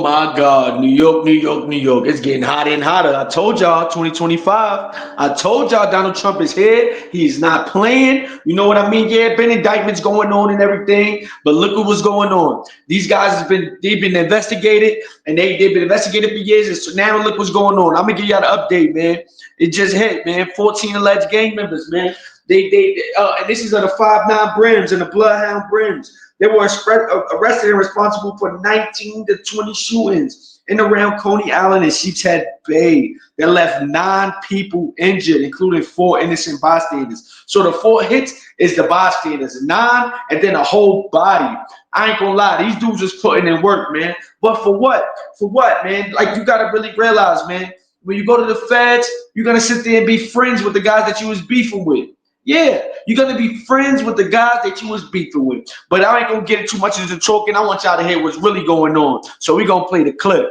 My God, New York, New York, New York. It's getting hotter and hotter. I told y'all 2025. I told y'all Donald Trump is here. He's not playing. You know what I mean? Yeah, been indictments going on and everything. But look at what's going on. These guys they've been investigated and they've been investigated for years. And so now look what's going on. I'm gonna give y'all the update, man. It just hit, man. 14 alleged gang members, man. And this is of the 5'9" Brims and the Bloodhound Brims. They were arrested and responsible for 19 to 20 shootings in and around Coney Island and Sheepshead Bay that left 9 people injured, including 4 innocent bystanders. So the 4 hits is the bystanders, 9, and then a whole body. I ain't gonna lie, these dudes was putting in work, man. But for what? For what, man? Like, you gotta really realize, man, when you go to the feds, you're gonna sit there and be friends with the guys that you was beefing with. Yeah, you're gonna be friends with the guys that you was beefing with. But I ain't gonna get too much into talking. I want y'all to hear what's really going on. So we're gonna play the clip.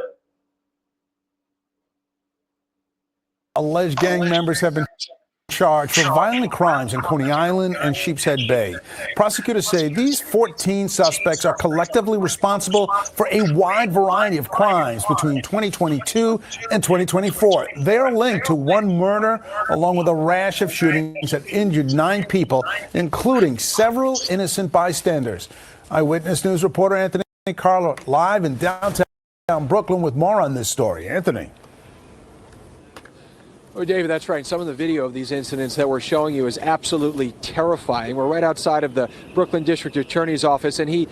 Alleged gang members have been charged for violent crimes in Coney Island and Sheepshead Bay. Prosecutors say these 14 suspects are collectively responsible for a wide variety of crimes between 2022 and 2024. They are linked to one murder along with a rash of shootings that injured 9 people, including several innocent bystanders. Eyewitness News reporter Anthony Carlo live in downtown Brooklyn with more on this story. Anthony. Oh, David, that's right. Some of the video of these incidents that we're showing you is absolutely terrifying. We're right outside of the Brooklyn District Attorney's office, and he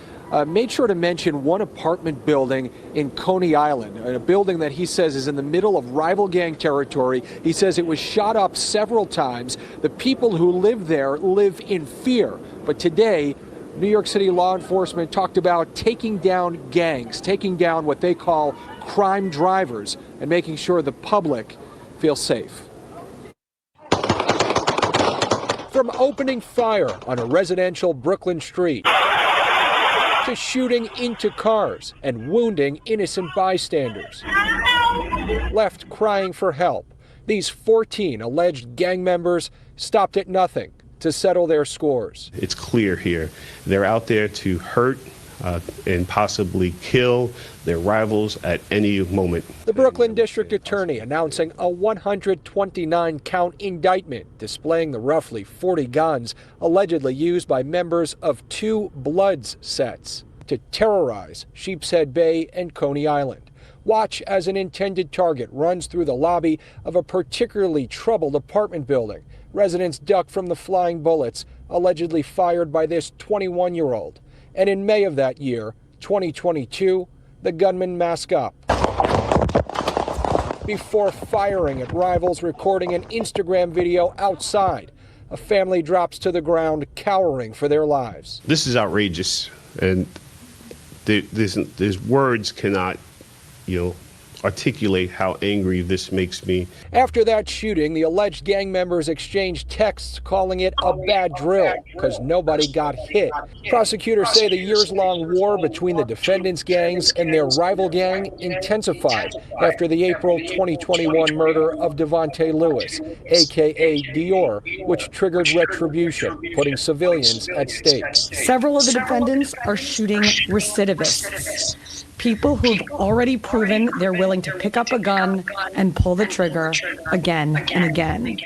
made sure to mention one apartment building in Coney Island, a building that he says is in the middle of rival gang territory. He says it was shot up several times. The people who live there live in fear. But today, New York City law enforcement talked about taking down gangs, taking down what they call crime drivers, and making sure the public feel safe. From opening fire on a residential Brooklyn street to shooting into cars and wounding innocent bystanders, left crying for help, these 14 alleged gang members stopped at nothing to settle their scores. It's clear here they're out there to hurt and possibly kill their rivals at any moment. The Brooklyn District Attorney announcing a 129-count indictment displaying the roughly 40 guns allegedly used by members of 2 Bloods sets to terrorize Sheepshead Bay and Coney Island. Watch as an intended target runs through the lobby of a particularly troubled apartment building. Residents duck from the flying bullets allegedly fired by this 21-year-old. And in May of that year, 2022, the gunman masked up before firing at rivals, recording an Instagram video outside. A family drops to the ground, cowering for their lives. This is outrageous, and there's words cannot, articulate how angry this makes me. After that shooting, the alleged gang members exchanged texts calling it a bad drill because nobody got hit. Prosecutors say the years-long war between the defendants' gangs and their rival gang intensified after the April 2021 murder of Devontae Lewis, a.k.a. Dior, which triggered retribution, putting civilians at stake. Several of the defendants are shooting recidivists. People who've already proven they're willing to pick up a gun and pull the trigger again and again.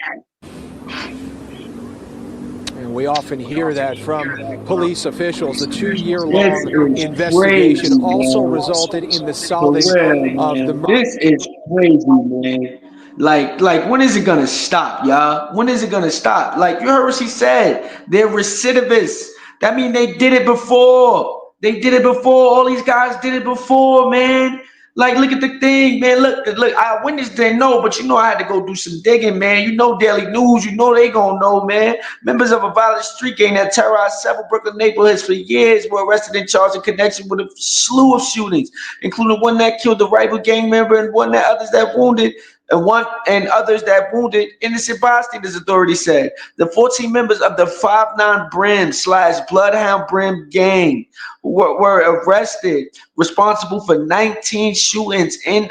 And we often hear that from police officials. The 2-year-long investigation also resulted in the solving of the murder. This is crazy, man. Like, when is it gonna stop, y'all? When is it gonna stop? Like, you heard what she said. They're recidivists. That means they did it before. They did it before. All these guys did it before, man. Like, look at the thing, man. Look. I witnessed didn't know, but I had to go do some digging, man. Daily News. They gonna know, man. Members of a violent street gang that terrorized several Brooklyn neighborhoods for years were arrested and charged in connection with a slew of shootings, including one that killed the rival gang member and others that wounded innocent bystanders, authorities said. The 14 members of the 5'9" Brim/Bloodhound Brim gang were arrested, responsible for 19 shootings in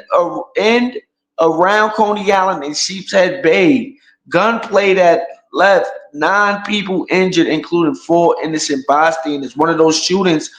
around Coney Island and Sheepshead Bay. Gunplay that left 9 people injured, including 4 innocent bystanders. One of those shootings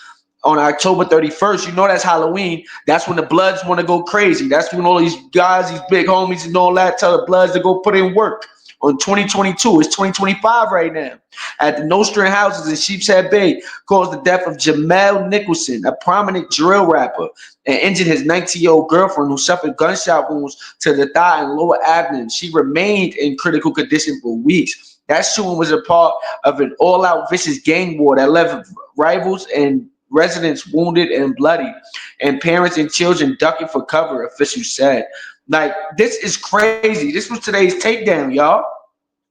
on October 31st. You know that's Halloween. That's when the Bloods want to go crazy. That's when all these guys, these big homies and all that, tell the Bloods to go put in work. On 2022, it's 2025 right now. At the Nostrand houses in Sheepshead Bay, caused the death of Jamel Nicholson, a prominent drill rapper, and injured his 19-year-old girlfriend who suffered gunshot wounds to the thigh and lower abdomen. She remained in critical condition for weeks. That shooting was a part of an all-out vicious gang war that left rivals and residents wounded and bloody, and parents and children ducking for cover, officials said. Like, this is crazy. This was today's takedown, y'all.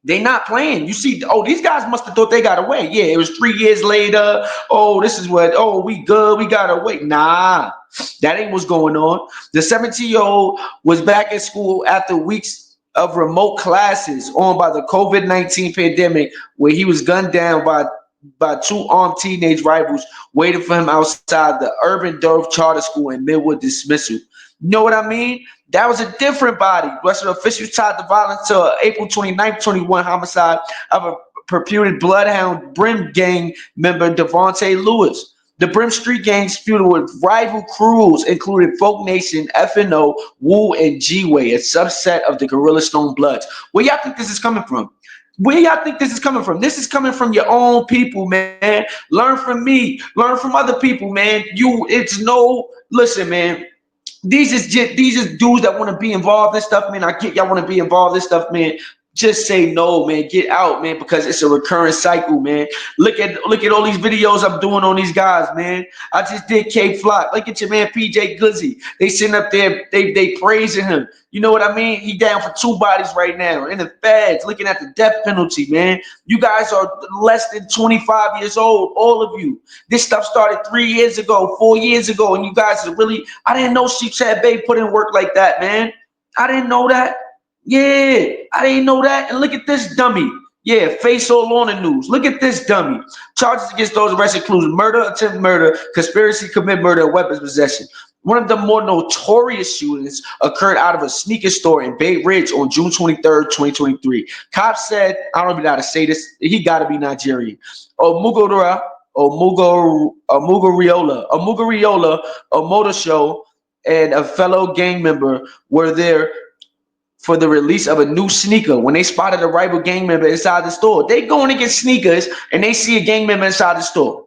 They not playing. You see, oh, these guys must have thought they got away. Yeah, it was 3 years later. Oh, this is what, oh, we good. We got away. Nah, that ain't what's going on. The 17-year-old was back at school after weeks of remote classes on by the COVID-19 pandemic, where he was gunned down by two armed teenage rivals waiting for him outside the Urban Dove Charter School in Midwood Dismissal. You know what I mean? That was a different body. Western officials tied the violence to an April 29th, 21 homicide of a reputed Bloodhound Brim gang member, Devontae Lewis. The Brim Street gangs feuded with rival crews, including Folk Nation, FNO, Wu, and G-Way, a subset of the Gorilla Stone Bloods. Where y'all think this is coming from? Where y'all think this is coming from? This is coming from your own people, man. Learn from me. Learn from other people, man. Listen, man. These is dudes that want to be involved in stuff, man. I get y'all want to be involved in stuff, man. Just say no, man. Get out, man, because it's a recurring cycle, man. Look at all these videos I'm doing on these guys, man. I just did K Flock. Look at your man PJ Glizzy. They sitting up there, they praising him. You know what I mean? He down for 2 bodies right now in the feds, looking at the death penalty, man. You guys are less than 25 years old, all of you. This stuff started 3 years ago, 4 years ago, and you guys are really. I didn't know Sheepshead Bay put in work like that, man. I didn't know that. Yeah, I didn't know that. And look at this dummy. Yeah, face all on the news. Look at this dummy. Charges against those arrested include murder, attempted murder, conspiracy to commit murder, and weapons possession. One of the more notorious shootings occurred out of a sneaker store in Bay Ridge on June 23rd, 2023. Cops said, I don't even know how to say this. He got to be Nigerian. Omuguriola, a motor show, and a fellow gang member were there for the release of a new sneaker. When they spotted a rival gang member inside the store, they going to get sneakers and they see a gang member inside the store.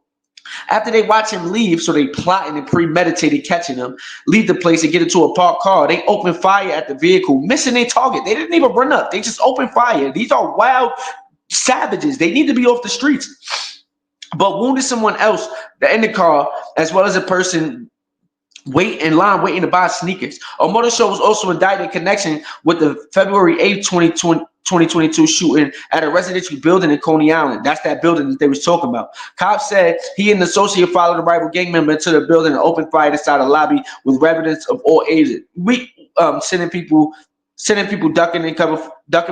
After they watch him leave, so they plotting and premeditated catching him, leave the place and get into a parked car. They open fire at the vehicle, missing their target. They didn't even run up. They just open fire. These are wild savages. They need to be off the streets. But wounded someone else in the car, as well as a person waiting to buy sneakers. A motor show was also indicted in connection with the February 8th, 2022 shooting at a residential building in Coney Island. That's that building that they was talking about. Cops said he and the associate followed a rival gang member into the building and opened fire inside a lobby with residents of all ages. We sending people ducking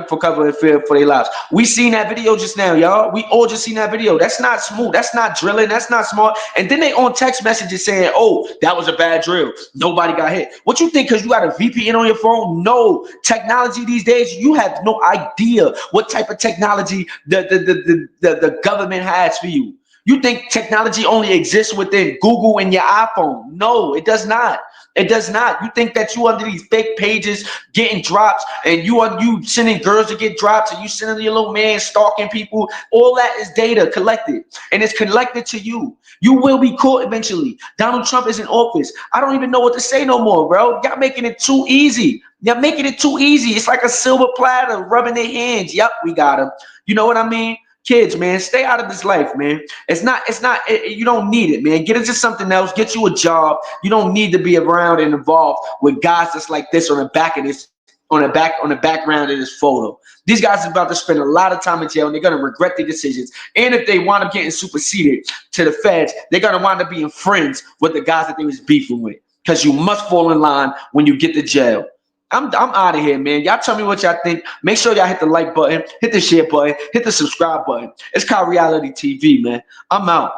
for cover and fear for their lives. We seen that video just now, y'all. We all just seen that video. That's not smooth. That's not drilling. That's not smart. And then they on text messages saying, oh, that was a bad drill. Nobody got hit. What you think, because you got a VPN on your phone? No. Technology these days, you have no idea what type of technology the government has for you. You think technology only exists within Google and your iPhone? No, it does not. It does not. You think that you under these fake pages getting drops and you sending girls to get drops and you sending your little man stalking people. All that is data collected and it's collected to you. You will be caught eventually. Donald Trump is in office. I don't even know what to say no more, bro. Y'all making it too easy. Y'all making it too easy. It's like a silver platter rubbing their hands. Yep, we got him. You know what I mean? Kids, man, stay out of this life, man. You don't need it, man. Get into something else. Get you a job. You don't need to be around and involved with guys that's like this on the background of this photo. These guys are about to spend a lot of time in jail and they're going to regret their decisions. And if they wind up getting superseded to the feds, they're going to wind up being friends with the guys that they was beefing with. Because you must fall in line when you get to jail. I'm out of here, man. Y'all tell me what y'all think. Make sure y'all hit the like button, hit the share button, hit the subscribe button. It's Kha.realityTV, man. I'm out.